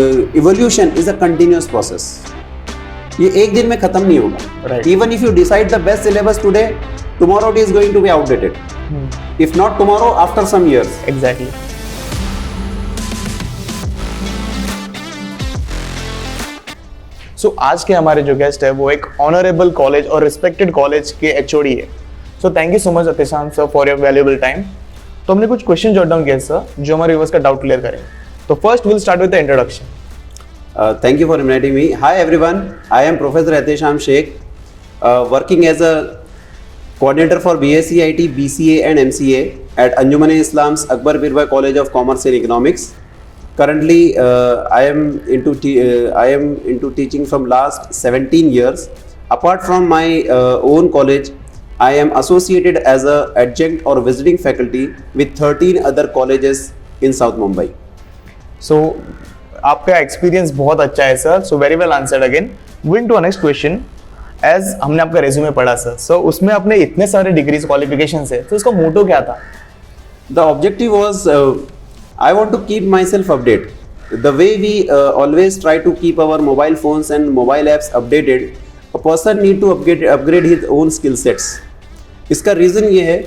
Evolution is a continuous process. ये एक दिन में खत्म नहीं होगा. Even if you decide the best syllabus today, tomorrow it is going to be outdated. If not tomorrow, after some years. Exactly. So आज के हमारे जो गेस्ट है वो एक ऑनरेबल कॉलेज और रिस्पेक्टेड कॉलेज के एचओडी है. So thank you so much Atishant sir for your valuable time. तो हमने कुछ क्वेश्चन जॉट डाउन किए सर जो हमारे व्यूअर्स का डाउट क्लियर करें. तो first will start with the introduction. Thank you for inviting me. Hi everyone, I am Professor Atesham Sheikh, working as a coordinator for BSc IT, BCA and MCA at Anjuman-e-Islam's Akbar Birbhai College of Commerce and Economics. Currently, I am into teaching from last 17 years. Apart from my own college, I am associated as a adjunct or visiting faculty with 13 other colleges in South Mumbai. So आपका experience बहुत अच्छा है sir. So very well answered again. Moving to a next question. As हमने आपका resume पढ़ा sir, सो उसमें आपने इतने सारे डिग्रीज क्वालिफिकेशंस है, तो उसका मोटो क्या था? The objective was I want to keep myself updated. The way we always try to keep our mobile phones and mobile apps updated, a person need to upgrade his own skill sets. इसका reason ये है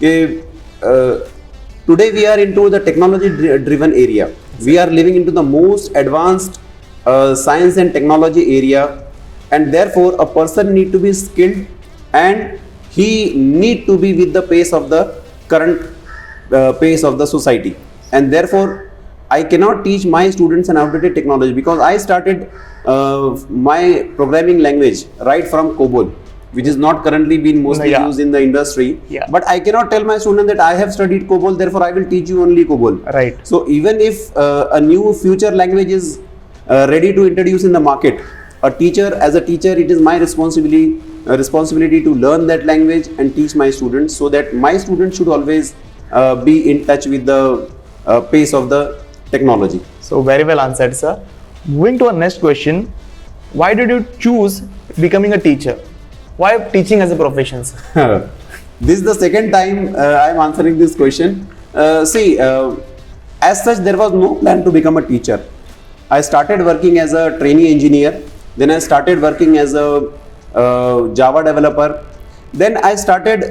कि today we are into the technology driven area. We are living into the most advanced science and technology area, and therefore a person need to be skilled and he need to be with the pace of the current pace of the society. And therefore I cannot teach my students an outdated technology, because I started my programming language right from COBOL, which is not currently being mostly used in the industry. But I cannot tell my student that I have studied COBOL, therefore I will teach you only COBOL. Right. So even if a new future language is ready to introduce in the market, as a teacher, it is my responsibility to learn that language and teach my students, so that my students should always be in touch with the pace of the technology. So very well answered, sir. Moving to our next question. Why did you choose becoming a teacher? Why teaching as a profession, sir? This is the second time I am answering this question. As such, there was no plan to become a teacher. I started working as a trainee engineer. Then I started working as a Java developer. Then I started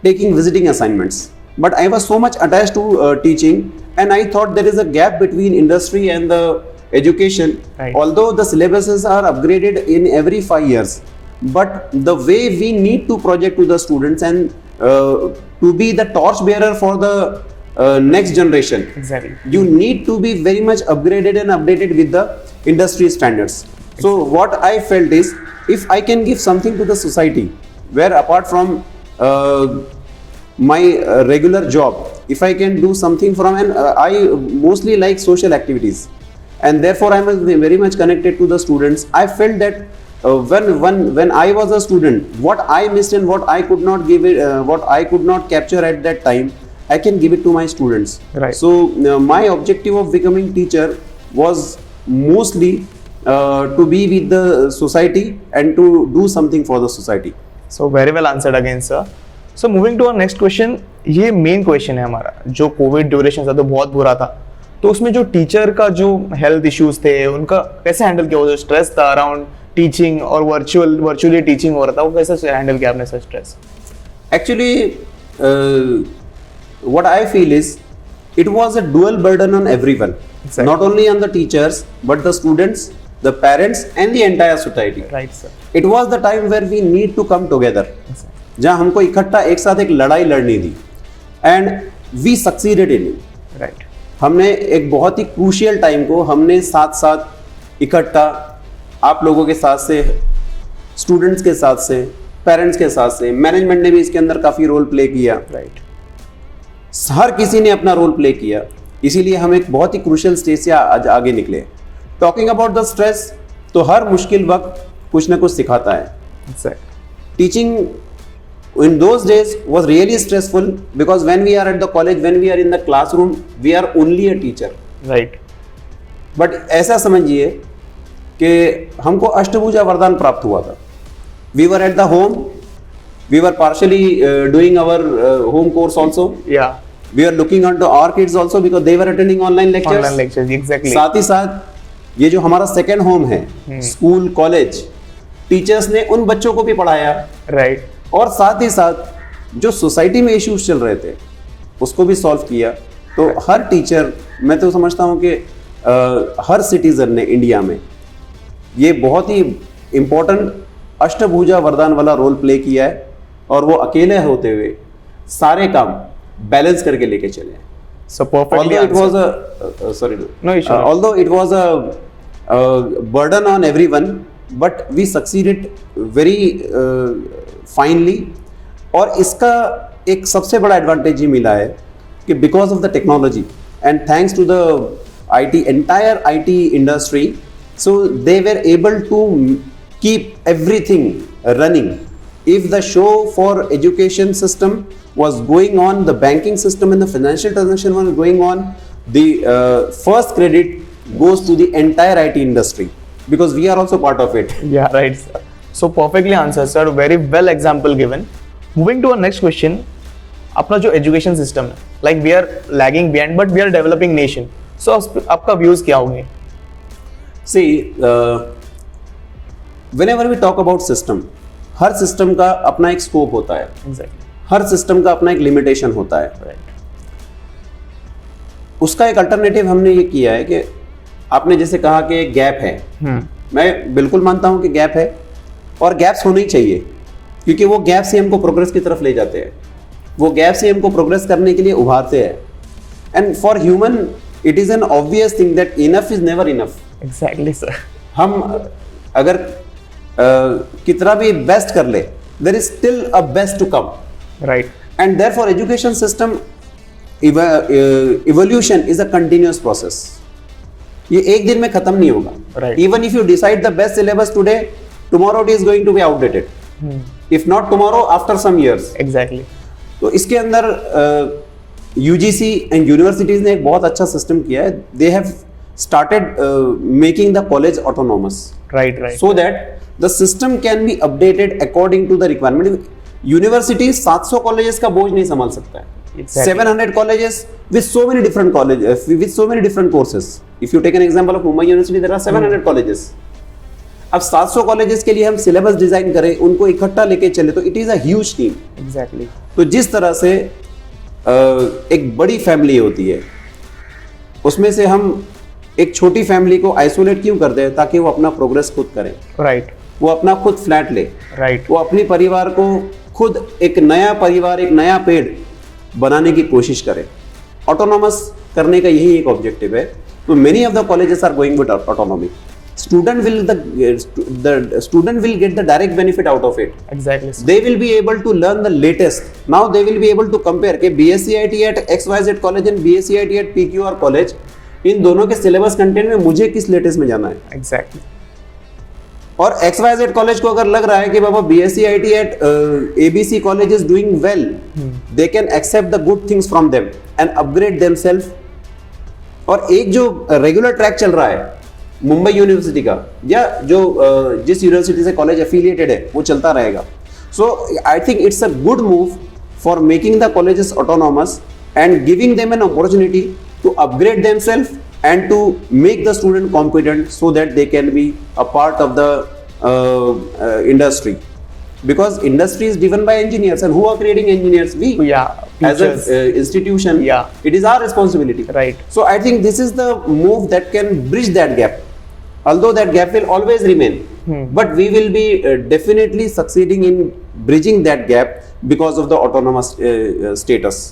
taking visiting assignments. But I was so much attached to teaching, and I thought there is a gap between industry and the education. Right. Although the syllabuses are upgraded in every 5 years, but the way we need to project to the students and to be the torch bearer for the next generation. Exactly. You need to be very much upgraded and updated with the industry standards. Exactly. So what I felt is, if I can give something to the society, where apart from my regular job, if I can do something from, and I mostly like social activities, and therefore I am very much connected to the students. I felt that when I was a student, what I missed and what I could not give it, what I could not capture at that time, I can give it to my students. Right. So my objective of becoming teacher was mostly to be with the society and to do something for the society. So very well answered again, sir. So moving to our next question. ये main question है हमारा. जो Covid duration था तो बहुत बुरा था, तो उसमें जो टीचर का जो हेल्थ इश्यूज थे उनका कैसे हैंडल किया? वो जो स्ट्रेस था अराउंड टीचिंग और वर्चुअली टीचिंग हो रहा था, वो कैसे हैंडल किया आपने sir stress? Actually, what I feel is, it was a dual burden on everyone. Exactly. Not only on the teachers, but the students, the parents and the entire society. Right, sir. It was the time where we need to come together. Exactly. जहाँ हमको इकट्ठा एक साथ एक लड़ाई लड़नी थी, and we succeeded in it. Right. हमने एक बहुत ही क्रूशियल टाइम को हमने साथ साथ इकट्ठा, आप लोगों के साथ से, स्टूडेंट्स के साथ से, पेरेंट्स के साथ से, मैनेजमेंट ने भी इसके अंदर काफ़ी रोल प्ले किया. राइट. हर किसी ने अपना रोल प्ले किया, इसीलिए हम एक बहुत ही क्रूशियल स्टेज से आज आगे निकले. टॉकिंग अबाउट द स्ट्रेस, तो हर मुश्किल वक्त कुछ ना कुछ सिखाता है. Exactly. Teaching in those days was really stressful, because when we are at the college, when we are in the classroom, we are only a teacher. Right. But ऐसा समझिए कि हमको अष्टभुजा वरदान प्राप्त हुआ था. We were at the home, we were partially doing our home course also. Yeah. We are looking onto our kids also because they were attending online lectures. Online lectures exactly साथ ही साथ ये जो हमारा सेकेंड होम है, school college, teachers ने उन बच्चों को भी पढ़ाया, राइट और साथ ही साथ जो सोसाइटी में इश्यूज चल रहे थे उसको भी सॉल्व किया। तो हर टीचर, मैं तो समझता हूँ कि हर सिटीजन ने इंडिया में ये बहुत ही इम्पोर्टेंट अष्टभुजा वरदान वाला रोल प्ले किया है, और वो अकेले होते हुए सारे काम बैलेंस करके लेके चले हैं। सो perfectly although it was a sorry No issue. although it was a burden on everyone, but we succeeded very finely। और इसका एक सबसे बड़ा एडवांटेज ये मिला है कि because of the technology and thanks to the IT entire IT industry, so they were able to keep everything running। If the show for education system was going on, the banking system and the financial transaction was going on, the first credit goes to the entire IT industry because we are also part of it। Yeah, right, sir. So perfectly answered, sir. Very well example given. Moving to our next question, अपना जो education system है, like we are lagging behind, but we are developing nation. So आपका views क्या होंगे? See, whenever we talk about system, her system का अपना एक scope होता है, Exactly. हर सिस्टम का अपना एक लिमिटेशन होता है। Right. उसका एक अल्टरनेटिव हमने ये किया है कि आपने जैसे कहा कि एक गैप है, मैं बिल्कुल मानता हूं कि गैप है, और गैप्स होने ही चाहिए, क्योंकि वो गैप से हमको प्रोग्रेस की तरफ ले जाते हैं, वो गैप से हमको प्रोग्रेस करने के लिए उभारते हैं। And for human it is an obvious thing that enough is never enough. Exactly, sir. हम अगर कितना भी बेस्ट कर ले, there is still a best to come, Right. and therefore education system evolution is a continuous process। ये एक दिन में खत्म नहीं होगा। Right. Even if you decide the best syllabus today, tomorrow it is going to be outdated। If not tomorrow, after some years। Exactly. तो इसके अंदर UGC एंड यूनिवर्सिटीज ने एक बहुत अच्छा सिस्टम किया है। They have started making the college autonomous, Right. Right. so that the system can be updated according to the requirement। University 700 colleges का बोझ नहीं संभाल सकता है। Exactly. 700 colleges with so many different colleges with so many different courses। If you take an example of Mumbai University, there are 700 colleges। अब 700 colleges के लिए हम सिलेबस डिजाइन करें, उनको इकट्ठा लेके चले, तो it is a huge team. Exactly. तो जिस तरह से एक बड़ी फैमिली होती है, उसमें से हम एक छोटी फैमिली को आइसोलेट क्यों कर दें, ताकि वो अपना प्रोग्रेस खुद करें, Right. वो अपना खुद फ्लैट ले, Right. वो अपने परिवार को खुद एक नया परिवार, एक नया पेड़ बनाने की कोशिश करे। ऑटोनोमस करने का यही एक ऑब्जेक्टिव है। तो many of the colleges are going with autonomy. Student will get the direct benefit out of it. Exactly, sir. They will be able to learn the latest। Now they will be able to compare कि BSc-IT at XYZ college and BSc-IT at PQR college, इन दोनों के syllabus content में मुझे किस latest में जाना है। Exactly. और XYZ कॉलेज को अगर लग रहा है कि बाबा BSc-IT at ABC college is doing well, they can accept the good things from them and upgrade themselves। और एक जो रेगुलर ट्रैक चल रहा है मुंबई यूनिवर्सिटी का, या जो जिस यूनिवर्सिटी से कॉलेज एफिलिएटेड है, वो चलता रहेगा। So I think it's a good move for making the colleges autonomous and giving them an opportunity to upgrade themselves and to make the student competent so that they can be a part of the industry, because industry is driven by engineers, and who are creating engineers? We, Yeah. as an Teachers. institution, Yeah. it is our responsibility। Right. So I think this is the move that can bridge that gap, although that gap will always remain, but we will be definitely succeeding in bridging that gap because of the autonomous status।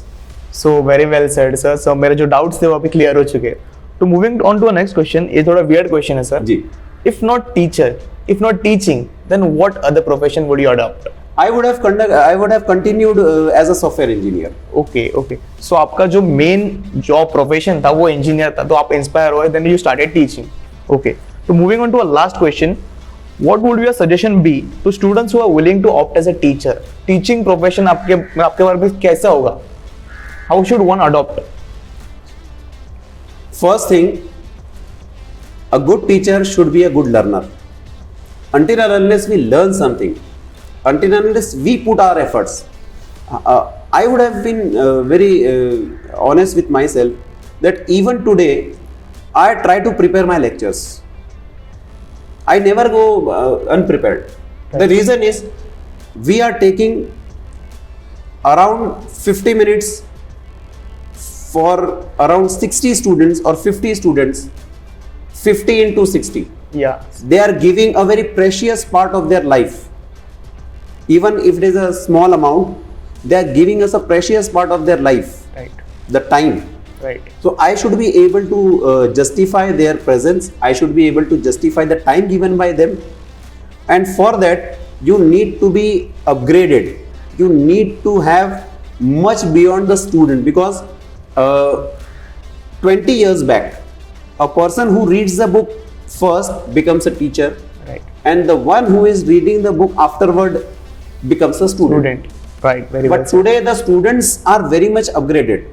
So very well said, sir. So मेरे जो doubts थे वो अभी clear हो चुके हैं। तो moving on to our next question, ये थोड़ा weird question है sir। Ji. If not teacher, if not teaching, then what other profession would you adopt? I would have continued as a software engineer। Okay, okay. So आपका जो main job profession था वो engineer था, तो आप inspire हुए, then you started teaching। Okay. So moving on to our last question, what would your suggestion be to students who are willing to opt as a teacher? Teaching profession आपके बारे में कैसा होगा? How should one adopt? First thing, a good teacher should be a good learner। Until and unless we learn something, until and unless we put our efforts, I would have been very honest with myself that even today I try to prepare my lectures. I never go unprepared. The reason is we are taking around 50 minutes for around 60 students or 50 students, 50 into 60. Yeah. They are giving a very precious part of their life. Even if it is a small amount, they are giving us a precious part of their life, Right. the time. Right. So I should be able to justify their presence. I should be able to justify the time given by them. And for that, you need to be upgraded. You need to have much beyond the student, because 20 years back, a person who reads the book first becomes a teacher, Right. and the one who is reading the book afterward becomes a student. Student. Right. Very well But said. today the students are very much upgraded.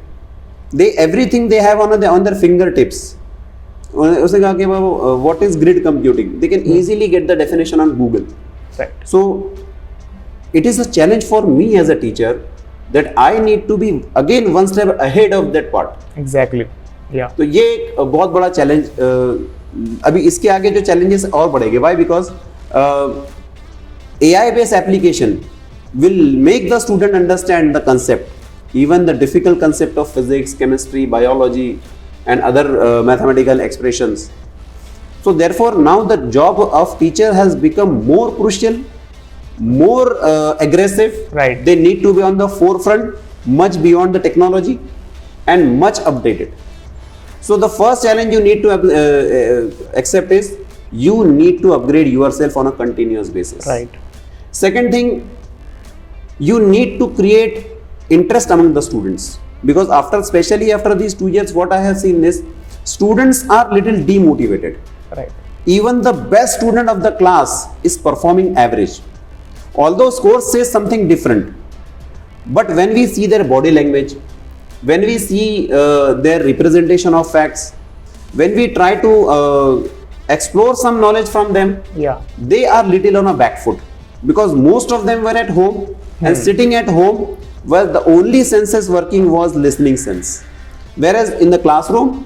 They everything they have on their fingertips. उसने कहा कि what is grid computing? They can easily get the definition on Google. Right. So it is a challenge for me as a teacher that I need to be again one step ahead of that part. Exactly. Yeah. तो ये एक बहुत बड़ा challenge, अभी इसके आगे जो challenges और बढ़ेंगे. Why? Because AI based application will make the student understand the concept, even the difficult concept of physics, chemistry, biology and other mathematical expressions. So therefore now the job of teacher has become more crucial, more aggressive. Right. They need to be on the forefront, much beyond the technology and much updated. So the first challenge you need to accept is you need to upgrade yourself on a continuous basis. Right. Second thing, you need to create interest among the students, because especially after these 2 years, what I have seen is students are little demotivated. Right. Even the best student of the class is performing average, although scores say something different. But when we see their body language, when we see their representation of facts, when we try to explore some knowledge from them, Yeah. they are little on a back foot, because most of them were at home and sitting at home, where the only senses working was listening sense, whereas in the classroom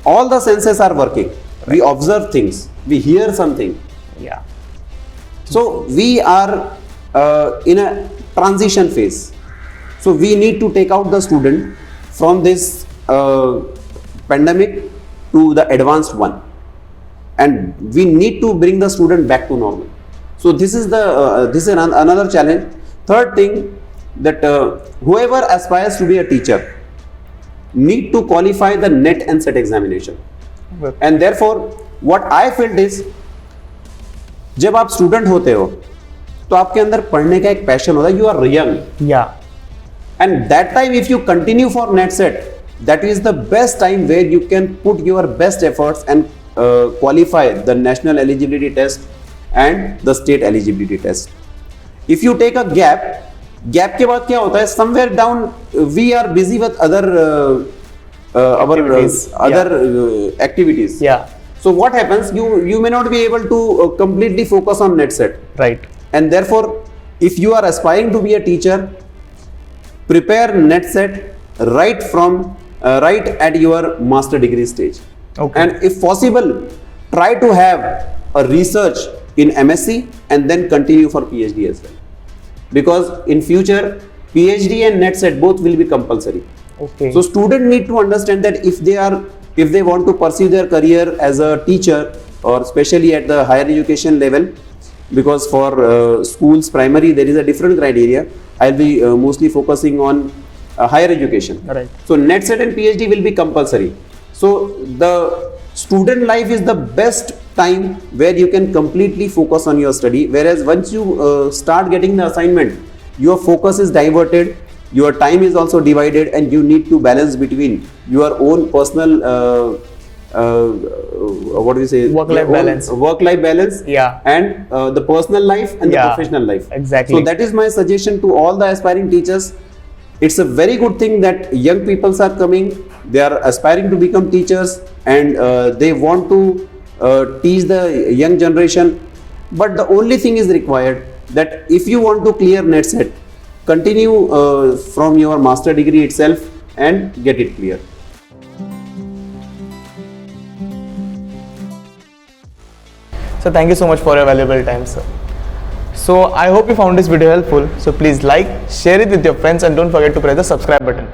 all the senses are working. We observe things, we hear something. Yeah. So we are in a transition phase. So we need to take out the student from this pandemic to the advanced one, and we need to bring the student back to normal. So this is another challenge. Third thing, that whoever aspires to be a teacher need to qualify the NET and SET examination. Well, And therefore what I felt is, जब आप student होते हो तो आपके अंदर पढ़ने का एक पैशन होता है. You are young, yeah. and that time if you continue for net set, that is the best time where you can put your best efforts and qualify the national eligibility test and the state eligibility test. If you take a gap के बाद क्या होता है, somewhere down we are busy with other Activities. activities. Yeah. So what happens, you may not be able to completely focus on net set. Right. And therefore, if you are aspiring to be a teacher, prepare net set right at your master degree stage. Okay. And if possible, try to have a research in MSc and then continue for PhD as well. Because in future, PhD and net set both will be compulsory. Okay. So student need to understand that if they want to pursue their career as a teacher, or especially at the higher education level, because for schools primary there is a different criteria. I'll be mostly focusing on higher education. Right. So net set and PhD will be compulsory. So the student life is the best time where you can completely focus on your study, whereas once you start getting the assignment, your focus is diverted, your time is also divided, and you need to balance between your own personal what do you say, Work-life your own balance. work-life balance, Yeah. and the personal life and the Yeah, professional life. exactly. So that is my suggestion to all the aspiring teachers. It's a very good thing that young people are coming, they are aspiring to become teachers, and they want to teach the young generation. But the only thing is required, that if you want to clear net set, continue from your master degree itself and get it clear. So thank you so much for your valuable time, sir. So I hope you found this video helpful. So please like, share it with your friends and don't forget to press the subscribe button.